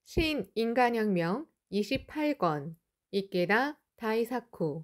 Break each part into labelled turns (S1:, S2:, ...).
S1: 신인간혁명 28권 이케다 다이사쿠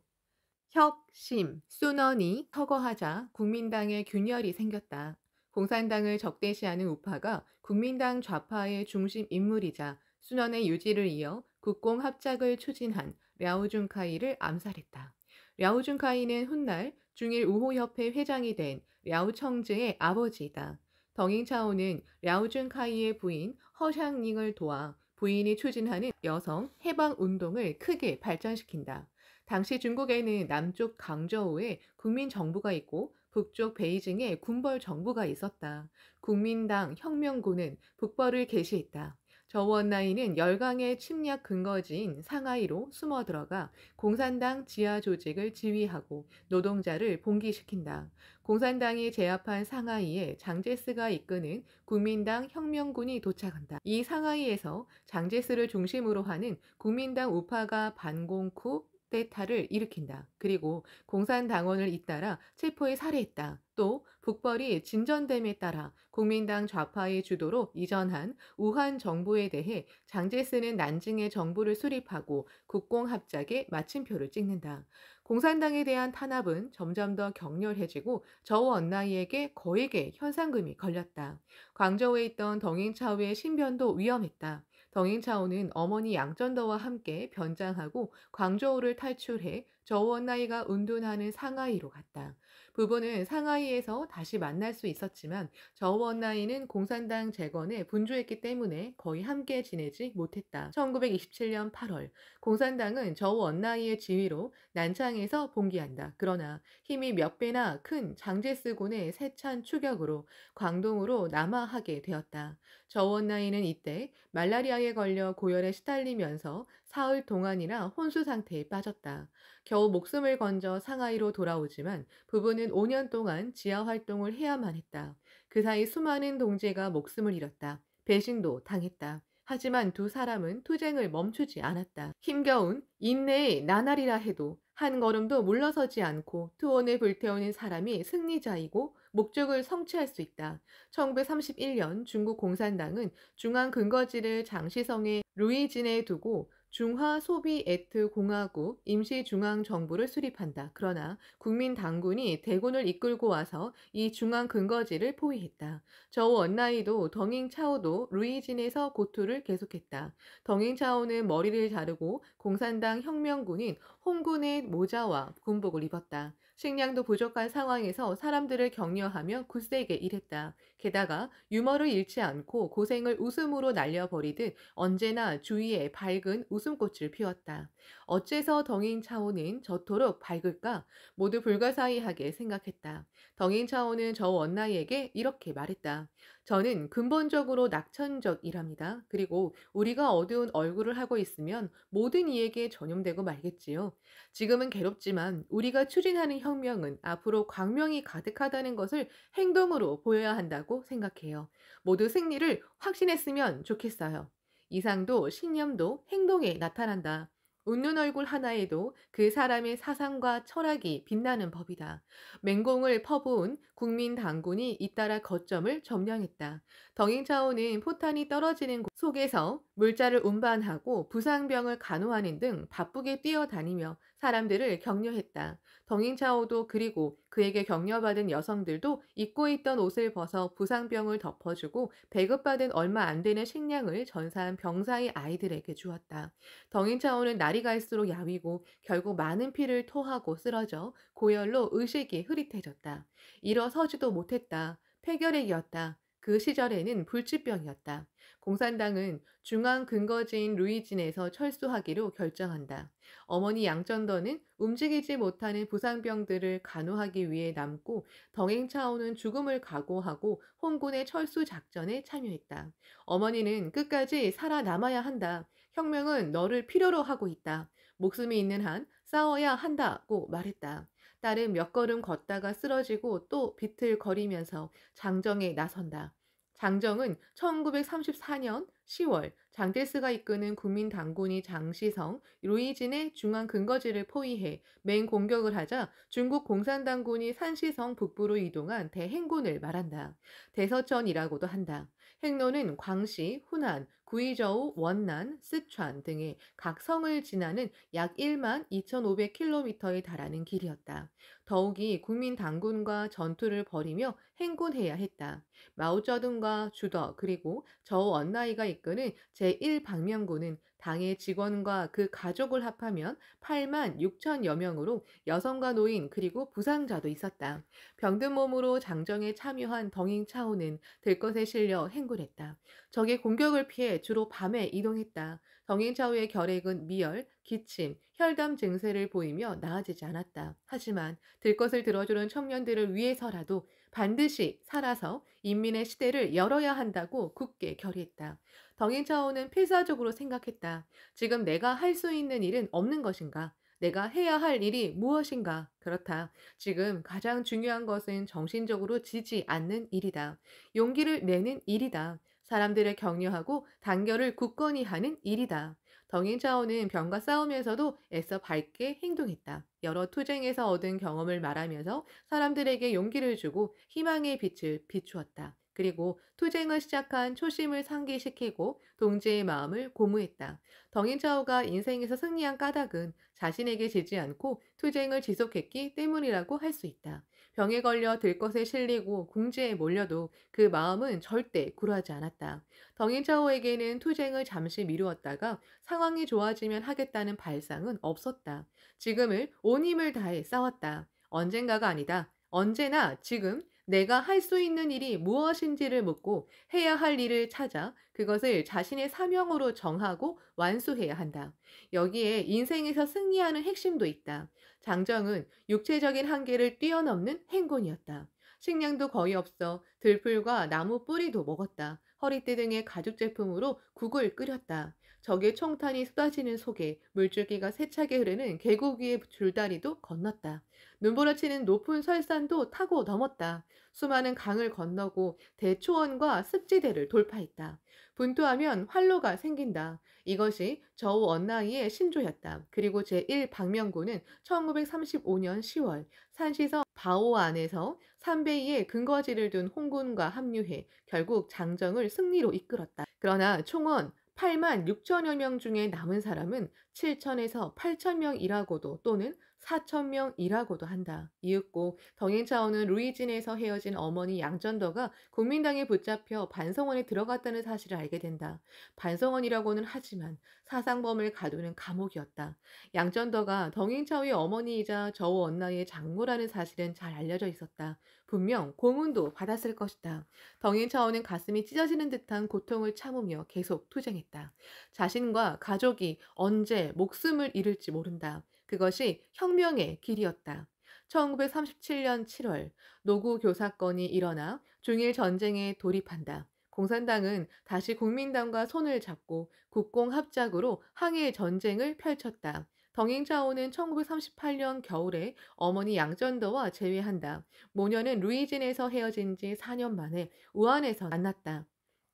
S1: 혁심, 순원이 서거하자 국민당의 균열이 생겼다. 공산당을 적대시하는 우파가 국민당 좌파의 중심 인물이자 순원의 유지를 이어 국공 합작을 추진한 랴오준카이를 암살했다. 랴오준카이는 훗날 중일 우호협회 회장이 된 랴오청즈의 아버지이다. 덩잉차오는 랴오준카이의 부인 허샹닝을 도와 부인이 추진하는 여성 해방 운동을 크게 발전시킨다. 당시 중국에는 남쪽 강저우에 국민정부가 있고 북쪽 베이징에 군벌 정부가 있었다. 국민당 혁명군은 북벌을 개시했다. 저우언나이는 열강의 침략 근거지인 상하이로 숨어 들어가 공산당 지하 조직을 지휘하고 노동자를 봉기시킨다. 공산당이 제압한 상하이에 장제스가 이끄는 국민당 혁명군이 도착한다. 이 상하이에서 장제스를 중심으로 하는 국민당 우파가 반공 쿠데타를 일으킨다. 그리고 공산당원을 잇따라 체포해 살해했다. 또 북벌이 진전됨에 따라 국민당 좌파의 주도로 이전한 우한 정부에 대해 장제스는 난징의 정부를 수립하고 국공합작에 마침표를 찍는다. 공산당에 대한 탄압은 점점 더 격렬해지고 저우 언나이에게 거액의 현상금이 걸렸다. 광저우에 있던 덩잉차오의 신변도 위험했다. 덩잉차오는 어머니 양전더와 함께 변장하고 광저우를 탈출해 저우언나이가 운둔하는 상하이로 갔다. 부부는 상하이에서 다시 만날 수 있었지만 저우언나이는 공산당 재건에 분주했기 때문에 거의 함께 지내지 못했다. 1927년 8월 공산당은 저우언나이의 지휘로 난창에서 봉기한다. 그러나 힘이 몇 배나 큰 장제스군의 세찬 추격으로 광동으로 남하하게 되었다. 저우언나이는 이때 말라리아에 걸려 고열에 시달리면서 사흘 동안이나 혼수 상태에 빠졌다. 겨우 목숨을 건져 상하이로 돌아오지만 부부는 5년 동안 지하 활동을 해야만 했다. 그 사이 수많은 동지가 목숨을 잃었다. 배신도 당했다. 하지만 두 사람은 투쟁을 멈추지 않았다. 힘겨운 인내의 나날이라 해도 한 걸음도 물러서지 않고 투혼을 불태우는 사람이 승리자이고 목적을 성취할 수 있다. 1931년 중국 공산당은 중앙 근거지를 장시성의 루이진에 두고 중화소비에트 공화국 임시중앙정부를 수립한다. 그러나 국민당군이 대군을 이끌고 와서 이 중앙 근거지를 포위했다. 저우 언나이도 덩잉차오도 루이진에서 고투를 계속했다. 덩잉차오는 머리를 자르고 공산당 혁명군인 홍군의 모자와 군복을 입었다. 식량도 부족한 상황에서 사람들을 격려하며 굳세게 일했다. 게다가 유머를 잃지 않고 고생을 웃음으로 날려버리듯 언제나 주위에 밝은 웃음꽃을 피웠다. 어째서 덩잉차오는 저토록 밝을까? 모두 불가사의하게 생각했다. 덩잉차오는 저 원나이에게 이렇게 말했다. 저는 근본적으로 낙천적이랍니다. 그리고 우리가 어두운 얼굴을 하고 있으면 모든 이에게 전염되고 말겠지요. 지금은 괴롭지만 우리가 추진하는 혁명은 앞으로 광명이 가득하다는 것을 행동으로 보여야 한다고 생각해요. 모두 승리를 확신했으면 좋겠어요. 이상도 신념도 행동에 나타난다. 웃는 얼굴 하나에도 그 사람의 사상과 철학이 빛나는 법이다. 맹공을 퍼부은 국민 당군이 잇따라 거점을 점령했다. 덩잉차오는 포탄이 떨어지는 곳 속에서 물자를 운반하고 부상병을 간호하는 등 바쁘게 뛰어다니며 사람들을 격려했다. 덩잉차오도 그리고 그에게 격려받은 여성들도 입고 있던 옷을 벗어 부상병을 덮어주고 배급받은 얼마 안 되는 식량을 전사한 병사의 아이들에게 주었다. 덩잉차오는 날이 갈수록 야위고 결국 많은 피를 토하고 쓰러져 고열로 의식이 흐릿해졌다. 일어서지도 못했다. 폐결핵이었다. 그 시절에는 불치병이었다. 공산당은 중앙 근거지인 루이진에서 철수하기로 결정한다. 어머니 양전더는 움직이지 못하는 부상병들을 간호하기 위해 남고 덩행차오는 죽음을 각오하고 홍군의 철수 작전에 참여했다. 어머니는 끝까지 살아남아야 한다. 혁명은 너를 필요로 하고 있다. 목숨이 있는 한 싸워야 한다고 말했다. 딸은 몇 걸음 걷다가 쓰러지고 또 비틀거리면서 장정에 나선다. 장정은 1934년 10월 장제스가 이끄는 국민 당군이 장시성, 루이진의 중앙 근거지를 포위해 맹 공격을 하자 중국 공산당군이 산시성 북부로 이동한 대행군을 말한다. 대서천이라고도 한다. 행로는 광시, 후난, 구이저우, 원난, 쓰촨 등의 각 성을 지나는 약 1만 2,500km에 달하는 길이었다. 더욱이 국민 당군과 전투를 벌이며 행군해야 했다. 마오쩌둥과 주더 그리고 저우 언나이가 이끄는 제1방명군은 당의 직원과 그 가족을 합하면 8만 6천여 명으로 여성과 노인 그리고 부상자도 있었다. 병든 몸으로 장정에 참여한 덩잉차오는 들것에 실려 행군했다. 적의 공격을 피해 주로 밤에 이동했다. 덩잉차오의 결핵은 미열, 기침, 혈담 증세를 보이며 나아지지 않았다. 하지만 들것을 들어주는 청년들을 위해서라도 반드시 살아서 인민의 시대를 열어야 한다고 굳게 결의했다. 덩잉차오는 필사적으로 생각했다. 지금 내가 할 수 있는 일은 없는 것인가? 내가 해야 할 일이 무엇인가? 그렇다. 지금 가장 중요한 것은 정신적으로 지지 않는 일이다. 용기를 내는 일이다. 사람들을 격려하고 단결을 굳건히 하는 일이다. 덩잉차오는 병과 싸우면서도 애써 밝게 행동했다. 여러 투쟁에서 얻은 경험을 말하면서 사람들에게 용기를 주고 희망의 빛을 비추었다. 그리고 투쟁을 시작한 초심을 상기시키고 동지의 마음을 고무했다. 덩잉차오가 인생에서 승리한 까닭은 자신에게 지지 않고 투쟁을 지속했기 때문이라고 할 수 있다. 병에 걸려 들것에 실리고 궁지에 몰려도 그 마음은 절대 굴하지 않았다. 덩잉차오에게는 투쟁을 잠시 미루었다가 상황이 좋아지면 하겠다는 발상은 없었다. 지금을 온 힘을 다해 싸웠다. 언젠가가 아니다. 언제나 지금 내가 할 수 있는 일이 무엇인지를 묻고 해야 할 일을 찾아 그것을 자신의 사명으로 정하고 완수해야 한다. 여기에 인생에서 승리하는 핵심도 있다. 장정은 육체적인 한계를 뛰어넘는 행군이었다. 식량도 거의 없어 들풀과 나무 뿌리도 먹었다. 허리띠 등의 가죽 제품으로 국을 끓였다. 적의 총탄이 쏟아지는 속에 물줄기가 세차게 흐르는 계곡 위의 줄다리도 건넜다. 눈부러치는 높은 설산도 타고 넘었다. 수많은 강을 건너고 대초원과 습지대를 돌파했다. 분투하면 활로가 생긴다. 이것이 저우 언나이의 신조였다. 그리고 제1방명군은 1935년 10월 산시성 바오안에서 삼베이에 근거지를 둔 홍군과 합류해 결국 장정을 승리로 이끌었다. 그러나 총원 8만 6천여 명 중에 남은 사람은 7천에서 8천 명이라고도 또는 4천 명이라고도 한다. 이윽고 덩잉차오는 루이진에서 헤어진 어머니 양전더가 국민당에 붙잡혀 반성원에 들어갔다는 사실을 알게 된다. 반성원이라고는 하지만 사상범을 가두는 감옥이었다. 양전더가 덩잉차오의 어머니이자 저우 언나이의 장모라는 사실은 잘 알려져 있었다. 분명 고문도 받았을 것이다. 덩잉차오는 가슴이 찢어지는 듯한 고통을 참으며 계속 투쟁했다. 자신과 가족이 언제 목숨을 잃을지 모른다. 그것이 혁명의 길이었다. 1937년 7월 노구 교사건이 일어나 중일 전쟁에 돌입한다. 공산당은 다시 국민당과 손을 잡고 국공합작으로 항일 전쟁을 펼쳤다. 덩잉차오는 1938년 겨울에 어머니 양전더와 재회한다. 모녀는 루이진에서 헤어진 지 4년 만에 우한에서 만났다.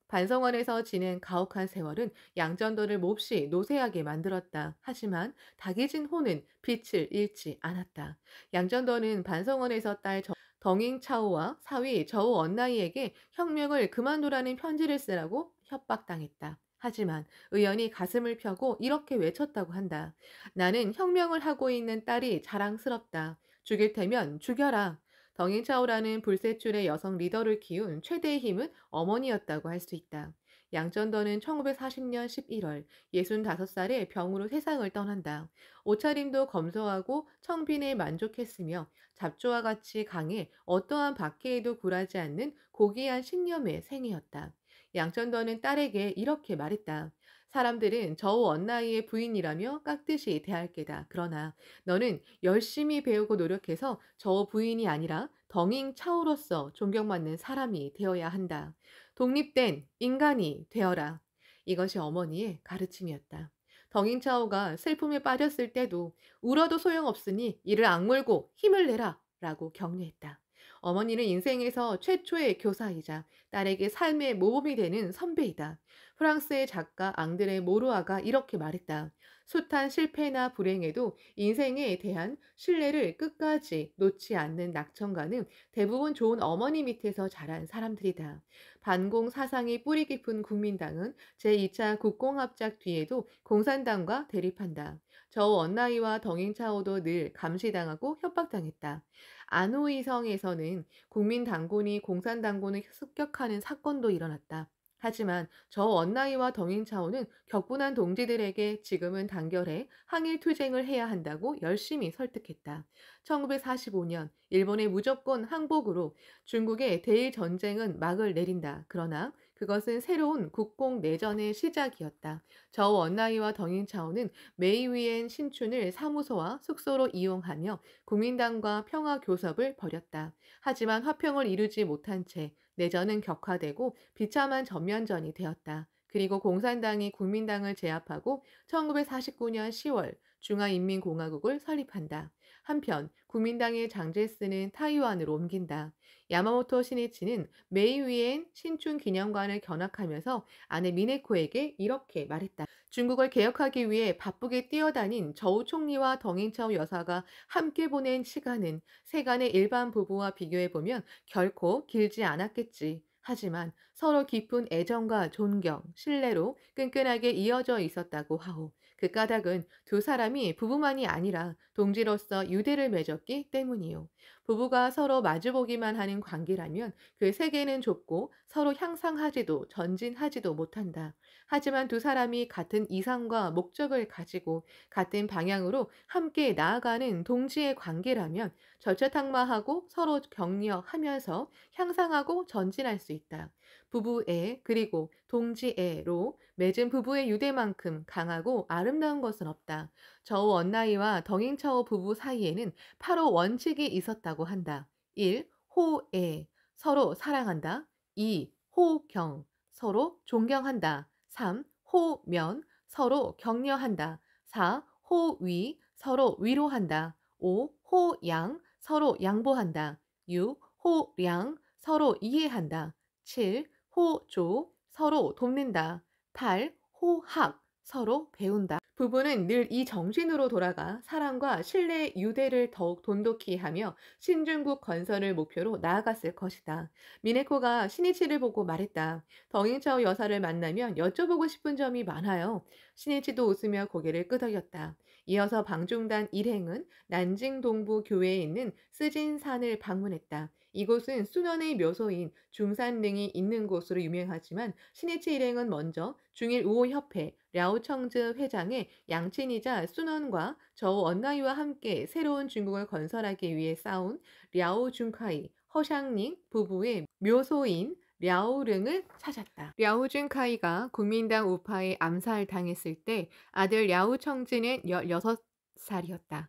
S1: 반성원에서 지낸 가혹한 세월은 양전도를 몹시 노쇠하게 만들었다. 하지만 박이진 호는 빛을 잃지 않았다. 양전도는 반성원에서 딸 덩잉차오와 사위 저우 언나이에게 혁명을 그만두라는 편지를 쓰라고 협박당했다. 하지만 의연히 가슴을 펴고 이렇게 외쳤다고 한다. 나는 혁명을 하고 있는 딸이 자랑스럽다. 죽일 테면 죽여라. 덩잉차오라는 불세출의 여성 리더를 키운 최대의 힘은 어머니였다고 할 수 있다. 양전더는 1940년 11월 65살에 병으로 세상을 떠난다. 옷차림도 검소하고 청빈에 만족했으며 잡초와 같이 강해 어떠한 박해에도 굴하지 않는 고귀한 신념의 생이었다. 양전더는 딸에게 이렇게 말했다. 사람들은 저우 언나이의 부인이라며 깍듯이 대할 게다. 그러나 너는 열심히 배우고 노력해서 저우 부인이 아니라 덩잉 차오로서 존경받는 사람이 되어야 한다. 독립된 인간이 되어라. 이것이 어머니의 가르침이었다. 덩잉 차오가 슬픔에 빠졌을 때도 울어도 소용없으니 이를 악물고 힘을 내라 라고 격려했다. 어머니는 인생에서 최초의 교사이자 딸에게 삶의 모범이 되는 선배이다. 프랑스의 작가 앙드레 모루아가 이렇게 말했다. 숱한 실패나 불행에도 인생에 대한 신뢰를 끝까지 놓지 않는 낙천가는 대부분 좋은 어머니 밑에서 자란 사람들이다. 반공 사상이 뿌리 깊은 국민당은 제2차 국공합작 뒤에도 공산당과 대립한다. 저 원나이와 덩잉차오도 늘 감시당하고 협박당했다. 안후이성에서는 국민당군이 공산당군을 습격하는 사건도 일어났다. 하지만 저 원나이와 덩잉차오는 격분한 동지들에게 지금은 단결해 항일 투쟁을 해야 한다고 열심히 설득했다. 1945년 일본의 무조건 항복으로 중국의 대일 전쟁은 막을 내린다. 그러나 그것은 새로운 국공 내전의 시작이었다. 저 원나이와 덩잉차오는 메이위엔 신춘을 사무소와 숙소로 이용하며 국민당과 평화 교섭을 벌였다. 하지만 화평을 이루지 못한 채 내전은 격화되고 비참한 전면전이 되었다. 그리고 공산당이 국민당을 제압하고 1949년 10월 중화인민공화국을 설립한다. 한편 국민당의 장제스는 타이완으로 옮긴다. 야마모토 시니치는 메이위엔 신춘 기념관을 견학하면서 아내 미네코에게 이렇게 말했다. 중국을 개혁하기 위해 바쁘게 뛰어다닌 저우 총리와 덩잉차오 여사가 함께 보낸 시간은 세간의 일반 부부와 비교해보면 결코 길지 않았겠지. 하지만 서로 깊은 애정과 존경, 신뢰로 끈끈하게 이어져 있었다고 하오. 그 까닭은 두 사람이 부부만이 아니라 동지로서 유대를 맺었기 때문이요. 부부가 서로 마주보기만 하는 관계라면 그 세계는 좁고 서로 향상하지도 전진하지도 못한다. 하지만 두 사람이 같은 이상과 목적을 가지고 같은 방향으로 함께 나아가는 동지의 관계라면 절체탁마하고 서로 격려하면서 향상하고 전진할 수 있다. 부부애 그리고 동지애로 맺은 부부의 유대만큼 강하고 아름다운 것은 없다. 저우 언나이와 덩잉차오 부부 사이에는 8호 원칙이 있었다고 한다. 1. 호애 서로 사랑한다. 2. 호경 서로 존경한다. 3. 호면 서로 격려한다. 4. 호위 서로 위로한다. 5. 호양 서로 양보한다. 6. 호량 서로 이해한다. 7. 호조 서로 돕는다. 8. 호학 서로 배운다. 부부는 늘 이 정신으로 돌아가 사랑과 신뢰의 유대를 더욱 돈독히 하며 신중국 건설을 목표로 나아갔을 것이다. 미네코가 신이치를 보고 말했다. 덩잉차오 여사를 만나면 여쭤보고 싶은 점이 많아요. 신이치도 웃으며 고개를 끄덕였다. 이어서 방중단 일행은 난징 동부 교회에 있는 쓰진산을 방문했다. 이곳은 수련의 묘소인 중산릉이 있는 곳으로 유명하지만 신이치 일행은 먼저 중일우호협회 랴오청즈 회장의 양친이자 순원과 저우 언나이와 함께 새로운 중국을 건설하기 위해 싸운 랴오준카이, 허샹닝 부부의 묘소인 랴오릉을 찾았다. 랴오준카이가 국민당 우파에 암살당했을 때 아들 랴오청즈는 16살이었다.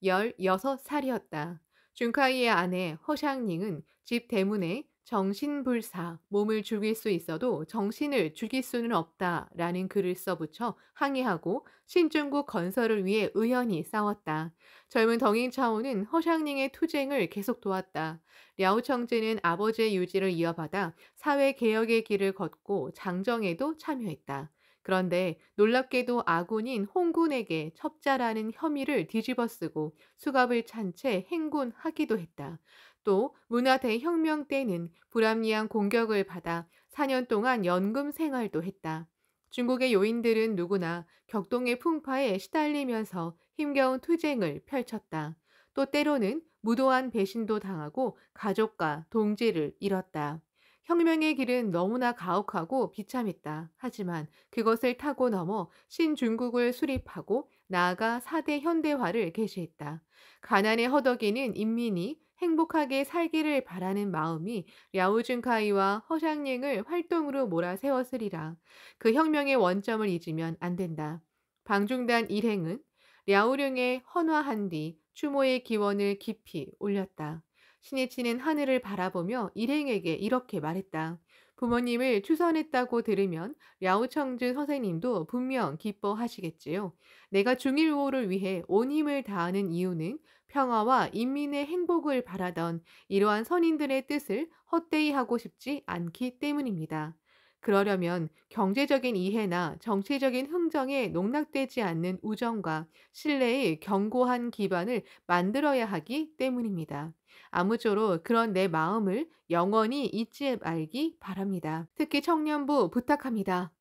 S1: 16살이었다. 준카이의 아내 허샹닝은 집 대문에 정신불사, 몸을 죽일 수 있어도 정신을 죽일 수는 없다라는 글을 써붙여 항의하고 신중국 건설을 위해 의연히 싸웠다. 젊은 덩잉차오는 허샹닝의 투쟁을 계속 도왔다. 랴오청즈는 아버지의 유지를 이어받아 사회개혁의 길을 걷고 장정에도 참여했다. 그런데 놀랍게도 아군인 홍군에게 첩자라는 혐의를 뒤집어쓰고 수갑을 찬 채 행군하기도 했다. 또 문화대혁명 때는 불합리한 공격을 받아 4년 동안 연금 생활도 했다. 중국의 요인들은 누구나 격동의 풍파에 시달리면서 힘겨운 투쟁을 펼쳤다. 또 때로는 무도한 배신도 당하고 가족과 동지를 잃었다. 혁명의 길은 너무나 가혹하고 비참했다. 하지만 그것을 타고 넘어 신중국을 수립하고 나아가 4대 현대화를 개시했다. 가난에 허덕이는 인민이 행복하게 살기를 바라는 마음이 랴오준카이와 허샹닝을 활동으로 몰아세웠으리라. 그 혁명의 원점을 잊으면 안 된다. 방중단 일행은 랴오릉에 헌화한 뒤 추모의 기원을 깊이 올렸다. 신이치는 하늘을 바라보며 일행에게 이렇게 말했다. 부모님을 추선했다고 들으면 랴오청즈 선생님도 분명 기뻐하시겠지요. 내가 중일우호를 위해 온 힘을 다하는 이유는 평화와 인민의 행복을 바라던 이러한 선인들의 뜻을 헛되이 하고 싶지 않기 때문입니다. 그러려면 경제적인 이해나 정치적인 흥정에 농락되지 않는 우정과 신뢰의 견고한 기반을 만들어야 하기 때문입니다. 아무쪼록 그런 내 마음을 영원히 잊지 말기 바랍니다. 특히 청년부 부탁합니다.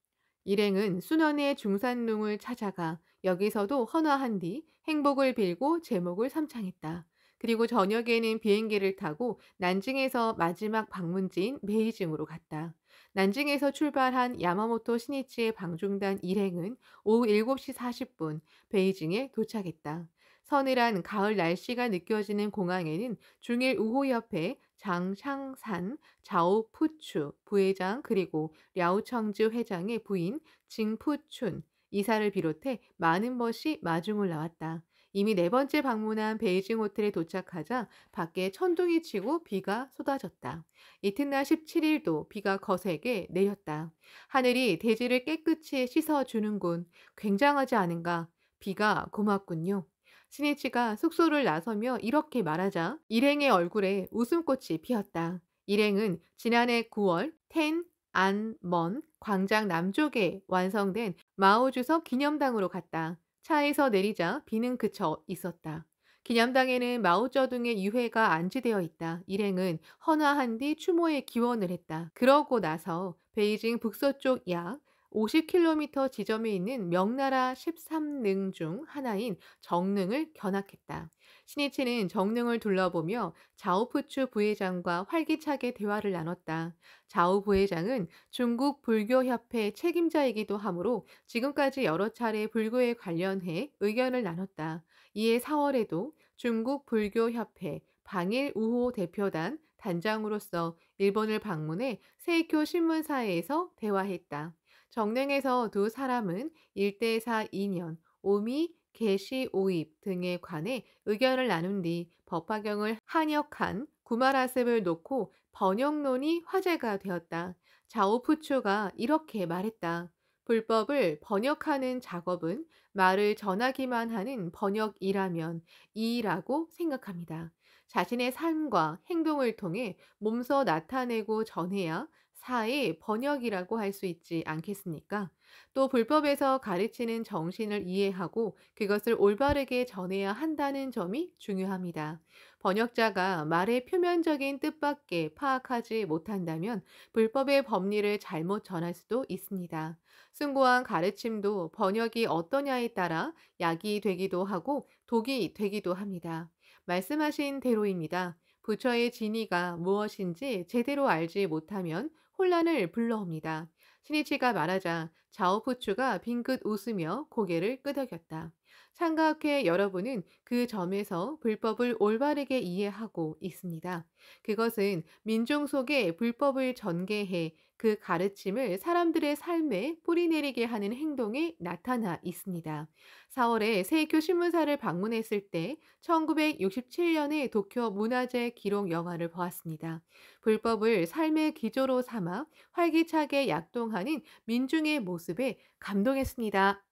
S1: 일행은 순원의 중산릉을 찾아가 여기서도 헌화한 뒤 행복을 빌고 제목을 삼창했다. 그리고 저녁에는 비행기를 타고 난징에서 마지막 방문지인 베이징으로 갔다. 난징에서 출발한 야마모토 신이치의 방중단 일행은 오후 7시 40분 베이징에 도착했다. 서늘한 가을 날씨가 느껴지는 공항에는 중일 우호협회 장샹산 자오푸추 부회장 그리고 랴오청즈 회장의 부인 징푸춘 이사를 비롯해 많은 것이 마중을 나왔다. 이미 네 번째 방문한 베이징 호텔에 도착하자 밖에 천둥이 치고 비가 쏟아졌다. 이튿날 17일도 비가 거세게 내렸다. 하늘이 대지를 깨끗이 씻어주는군. 굉장하지 않은가? 비가 고맙군요. 신이치가 숙소를 나서며 이렇게 말하자 일행의 얼굴에 웃음꽃이 피었다. 일행은 지난해 9월 텐안먼 광장 남쪽에 완성된 마오 주석 기념당으로 갔다. 차에서 내리자 비는 그쳐 있었다. 기념당에는 마오쩌둥의 유해가 안치되어 있다. 일행은 헌화한 뒤 추모의 기원을 했다. 그러고 나서 베이징 북서쪽 약 50km 지점에 있는 명나라 13능 중 하나인 정릉을 견학했다. 신이치는 정릉을 둘러보며 자오푸추 부회장과 활기차게 대화를 나눴다. 자오 부회장은 중국 불교협회 책임자이기도 하므로 지금까지 여러 차례 불교에 관련해 의견을 나눴다. 이해 4월에도 중국 불교협회 방일 우호 대표단 단장으로서 일본을 방문해 세이쿄 신문사에서 대화했다. 정릉에서 두 사람은 일대사 인연, 오미, 계시 오입 등에 관해 의견을 나눈 뒤 법화경을 한역한 구마라습을 놓고 번역론이 화제가 되었다. 자오푸추가 이렇게 말했다. 불법을 번역하는 작업은 말을 전하기만 하는 번역이라면 이라고 생각합니다. 자신의 삶과 행동을 통해 몸소 나타내고 전해야 사의 번역이라고 할 수 있지 않겠습니까? 또 불법에서 가르치는 정신을 이해하고 그것을 올바르게 전해야 한다는 점이 중요합니다. 번역자가 말의 표면적인 뜻밖에 파악하지 못한다면 불법의 법리를 잘못 전할 수도 있습니다. 숭고한 가르침도 번역이 어떠냐에 따라 약이 되기도 하고 독이 되기도 합니다. 말씀하신 대로입니다. 부처의 진의가 무엇인지 제대로 알지 못하면 혼란을 불러옵니다. 신이치가 말하자 자오푸추가 빙긋 웃으며 고개를 끄덕였다. 창가학회 여러분은 그 점에서 불법을 올바르게 이해하고 있습니다. 그것은 민중 속에 불법을 전개해 그 가르침을 사람들의 삶에 뿌리내리게 하는 행동에 나타나 있습니다. 4월에 세이쿄 신문사를 방문했을 때 1967년에 도쿄 문화재 기록 영화를 보았습니다. 불법을 삶의 기조로 삼아 활기차게 약동하는 민중의 모습에 감동했습니다.